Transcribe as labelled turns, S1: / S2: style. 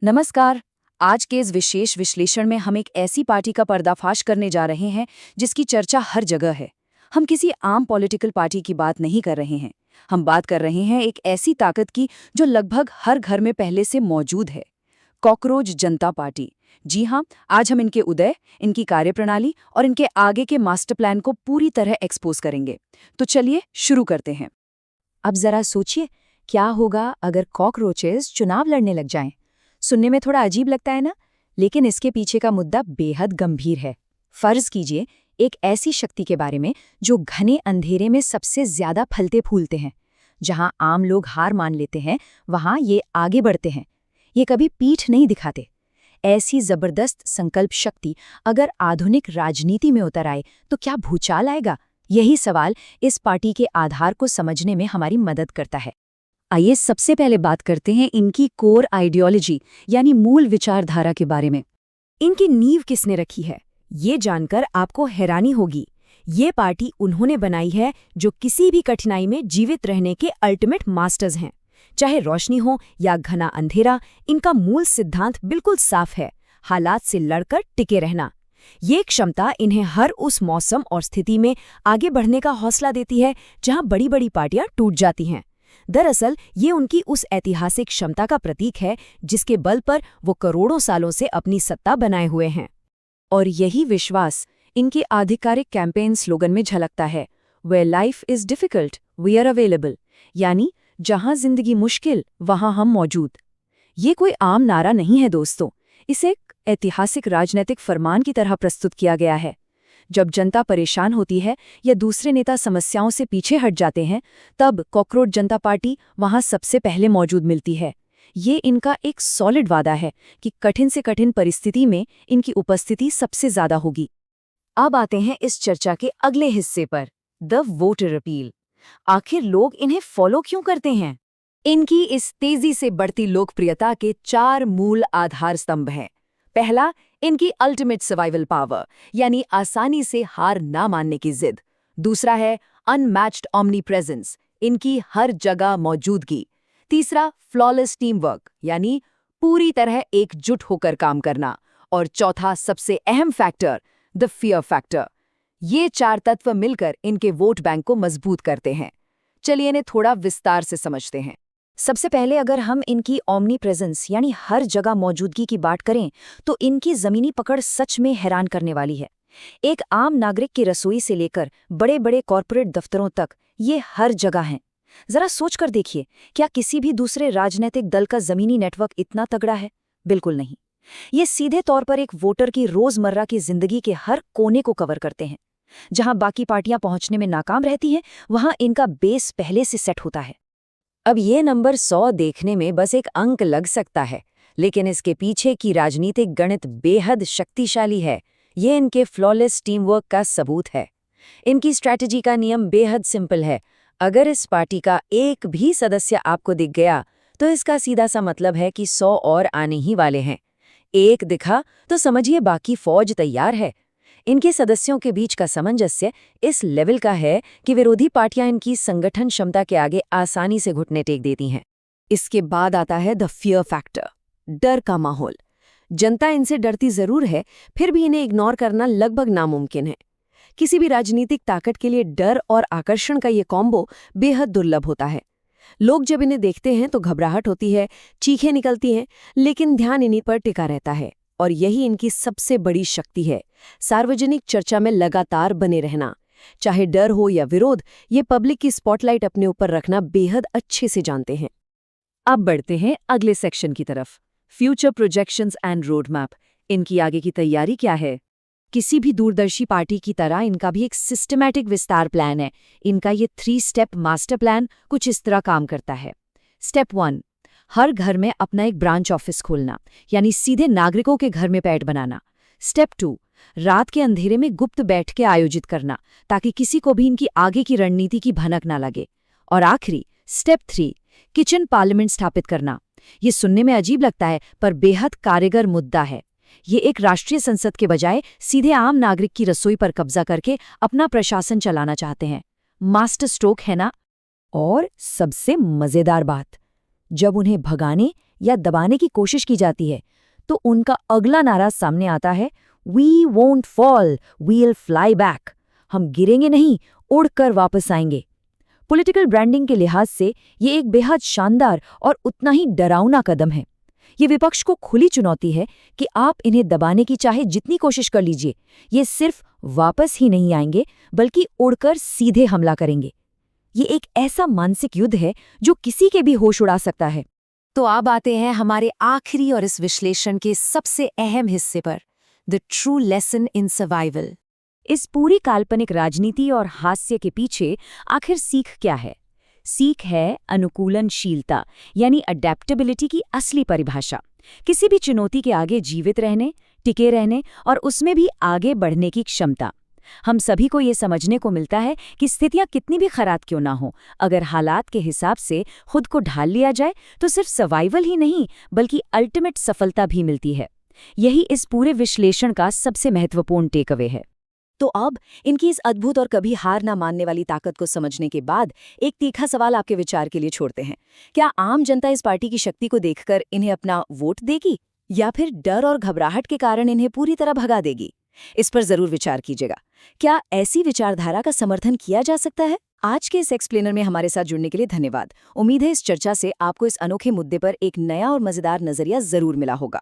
S1: नमस्कार। आज के इस विशेष विश्लेषण में हम एक ऐसी पार्टी का पर्दाफाश करने जा रहे हैं जिसकी चर्चा हर जगह है। हम किसी आम पॉलिटिकल पार्टी की बात नहीं कर रहे हैं। हम बात कर रहे हैं एक ऐसी ताकत की जो लगभग हर घर में पहले से मौजूद है। कॉकरोच जनता पार्टी। जी हाँ, आज हम इनके उदय, इनकी कार्यप्रणाली और इनके आगे के मास्टर प्लान को पूरी तरह एक्सपोज करेंगे। तो चलिए शुरू करते हैं।
S2: अब जरा सोचिए, क्या होगा अगर कॉकरोचेस चुनाव लड़ने लग जाएं? सुनने में थोड़ा अजीब लगता है ना, लेकिन इसके पीछे का मुद्दा बेहद गंभीर है। फर्ज कीजिए एक ऐसी शक्ति के बारे में जो घने अंधेरे में सबसे ज्यादा फलते फूलते हैं। जहां आम लोग हार मान लेते हैं, वहां ये आगे बढ़ते हैं। ये कभी पीठ नहीं दिखाते। ऐसी जबरदस्त संकल्प शक्ति अगर आधुनिक राजनीति में उतर आए तो क्या भूचाल आएगा? यही सवाल इस पार्टी के आधार को समझने में हमारी मदद करता है।
S1: आइए सबसे पहले बात करते हैं इनकी कोर आइडियोलॉजी यानी मूल विचारधारा के बारे में।
S2: इनकी नींव किसने रखी है, ये जानकर आपको हैरानी होगी। ये पार्टी उन्होंने बनाई है जो किसी भी कठिनाई में जीवित रहने के अल्टीमेट मास्टर्स हैं। चाहे रोशनी हो या घना अंधेरा, इनका मूल सिद्धांत बिल्कुल साफ है: हालात से लड़कर टिके रहना। ये क्षमता इन्हें हर उस मौसम और स्थिति में आगे बढ़ने का हौसला देती है जहां बड़ी बड़ी पार्टियां टूट जाती हैं। दरअसल ये उनकी उस ऐतिहासिक क्षमता का प्रतीक है जिसके बल पर वो करोड़ों सालों से अपनी सत्ता बनाए हुए हैं।
S1: और यही विश्वास इनके आधिकारिक कैंपेन स्लोगन में झलकता है, Where life is difficult, we are available। यानी जहां जिंदगी मुश्किल, वहां हम मौजूद। ये कोई आम नारा नहीं है दोस्तों, इसे एक ऐतिहासिक राजनीतिक फरमान की तरह प्रस्तुत किया गया है। जब जनता परेशान होती है या दूसरे नेता समस्याओं से पीछे हट जाते हैं, तब कॉकरोच जनता पार्टी वहां सबसे पहले मौजूद मिलती है। ये इनका एक सॉलिड वादा है कि कठिन से कठिन परिस्थिति में इनकी उपस्थिति सबसे ज्यादा होगी।
S2: अब आते हैं इस चर्चा के अगले हिस्से पर, द वोटर अपील। आखिर लोग इन्हें फॉलो क्यों करते हैं? इनकी इस तेजी से बढ़ती लोकप्रियता के 4 मूल आधार स्तंभ हैं। पहला, इनकी अल्टीमेट सर्वाइवल पावर, यानी आसानी से हार ना मानने की जिद। दूसरा है अनमैच्ड ऑमनी प्रेजेंस, इनकी हर जगह मौजूदगी। तीसरा, फ्लॉलेस टीम वर्क, यानी पूरी तरह एकजुट होकर काम करना। और चौथा, सबसे अहम फैक्टर, द फियर फैक्टर। ये 4 तत्व मिलकर इनके वोट बैंक को मजबूत करते हैं। चलिए इन्हें थोड़ा विस्तार से समझते हैं। सबसे पहले अगर हम इनकी ऑमनी प्रेजेंस यानी हर जगह मौजूदगी की बात करें, तो इनकी जमीनी पकड़ सच में हैरान करने वाली है। एक आम नागरिक की रसोई से लेकर बड़े बड़े कॉरपोरेट दफ्तरों तक ये हर जगह हैं। जरा सोचकर देखिए, क्या किसी भी दूसरे राजनीतिक दल का जमीनी नेटवर्क इतना तगड़ा है? बिल्कुल नहीं। ये सीधे तौर पर एक वोटर की रोजमर्रा की जिंदगी के हर कोने को कवर करते हैं। जहां बाकी पार्टियां पहुंचने में नाकाम रहती हैं, वहां इनका बेस पहले से सेट होता है। अब ये नंबर 100 देखने में बस एक अंक लग सकता है, लेकिन इसके पीछे की राजनीतिक गणित बेहद शक्तिशाली है। ये इनके फ्लॉलेस टीम वर्क का सबूत है। इनकी स्ट्रैटेजी का नियम बेहद सिंपल है। अगर इस पार्टी का एक भी सदस्य आपको दिख गया, तो इसका सीधा सा मतलब है कि 100 और आने ही वाले हैं। एक दिखा तो समझिए बाकी फौज तैयार है। इनके सदस्यों के बीच का सामंजस्य इस लेवल का है कि विरोधी पार्टियां इनकी संगठन क्षमता के आगे आसानी से घुटने टेक देती हैं। इसके बाद आता है द फियर फैक्टर, डर का माहौल। जनता इनसे डरती जरूर है, फिर भी इन्हें इग्नोर करना लगभग नामुमकिन है। किसी भी राजनीतिक ताकत के लिए डर और आकर्षण का ये कॉम्बो बेहद दुर्लभ होता है। लोग जब इन्हें देखते हैं तो घबराहट होती है, चीखें निकलती हैं, लेकिन ध्यान इन्हीं पर टिका रहता है। और यही इनकी सबसे बड़ी शक्ति है, सार्वजनिक चर्चा में लगातार बने रहना। चाहे डर हो या विरोध, ये पब्लिक की स्पॉटलाइट अपने ऊपर रखना बेहद अच्छे से जानते हैं।
S1: अब बढ़ते हैं अगले सेक्शन की तरफ, future projections and road map. इनकी आगे की तैयारी क्या है?
S2: किसी भी दूरदर्शी पार्टी की तरह इनका भी एक सिस्टमैटिक विस्तार प्लान है। इनका ये 3 स्टेप मास्टर प्लान कुछ इस तरह काम करता है। स्टेप 1, हर घर में अपना एक ब्रांच ऑफिस खोलना, यानी सीधे नागरिकों के घर में पैड बनाना। स्टेप 2, रात के अंधेरे में गुप्त बैठकें आयोजित करना, ताकि किसी को भी इनकी आगे की रणनीति की भनक ना लगे। और आखिरी स्टेप 3, किचन पार्लियामेंट स्थापित करना। ये सुनने में अजीब लगता है, पर बेहद कारगर मुद्दा है। ये एक राष्ट्रीय संसद के बजाय सीधे आम नागरिक की रसोई पर कब्जा करके अपना प्रशासन चलाना चाहते हैं। मास्टर स्ट्रोक है ना? और सबसे मजेदार बात, जब उन्हें भगाने या दबाने की कोशिश की जाती है, तो उनका अगला नारा सामने आता है, we won't fall, we'll fly back. हम गिरेंगे नहीं, उड़कर वापस आएंगे। पॉलिटिकल ब्रांडिंग के लिहाज से ये एक बेहद शानदार और उतना ही डरावना कदम है। ये विपक्ष को खुली चुनौती है कि आप इन्हें दबाने की चाहे जितनी कोशिश कर लीजिए, ये सिर्फ वापस ही नहीं आएंगे बल्कि उड़कर सीधे हमला करेंगे। ये एक ऐसा मानसिक युद्ध है जो किसी के भी होश उड़ा सकता है। तो अब आते हैं हमारे आखिरी और इस विश्लेषण के सबसे अहम हिस्से पर, the true lesson in survival. इस पूरी काल्पनिक राजनीति और हास्य के पीछे आखिर सीख क्या है? सीख है अनुकूलनशीलता, यानी अडेप्टेबिलिटी की असली परिभाषा। किसी भी चुनौती के आगे जीवित रहने, टिके रहने और उसमें भी आगे बढ़ने की क्षमता। हम सभी को ये समझने को मिलता है कि स्थितियां कितनी भी खराब क्यों ना हो, अगर हालात के हिसाब से खुद को ढाल लिया जाए तो सिर्फ सर्वाइवल ही नहीं बल्कि अल्टीमेट सफलता भी मिलती है। यही इस पूरे विश्लेषण का सबसे महत्वपूर्ण टेकअवे है। तो अब इनकी इस अद्भुत और कभी हार ना मानने वाली ताकत को समझने के बाद एक तीखा सवाल आपके विचार के लिए छोड़ते हैं। क्या आम जनता इस पार्टी की शक्ति को देखकर इन्हें अपना वोट देगी, या फिर डर और घबराहट के कारण इन्हें पूरी तरह भगा देगी? इस पर जरूर विचार कीजिएगा। क्या ऐसी विचारधारा का समर्थन किया जा सकता है? आज के इस एक्सप्लेनर में हमारे साथ जुड़ने के लिए धन्यवाद। उम्मीद है इस चर्चा से आपको इस अनोखे मुद्दे पर एक नया और मजेदार नजरिया जरूर मिला होगा।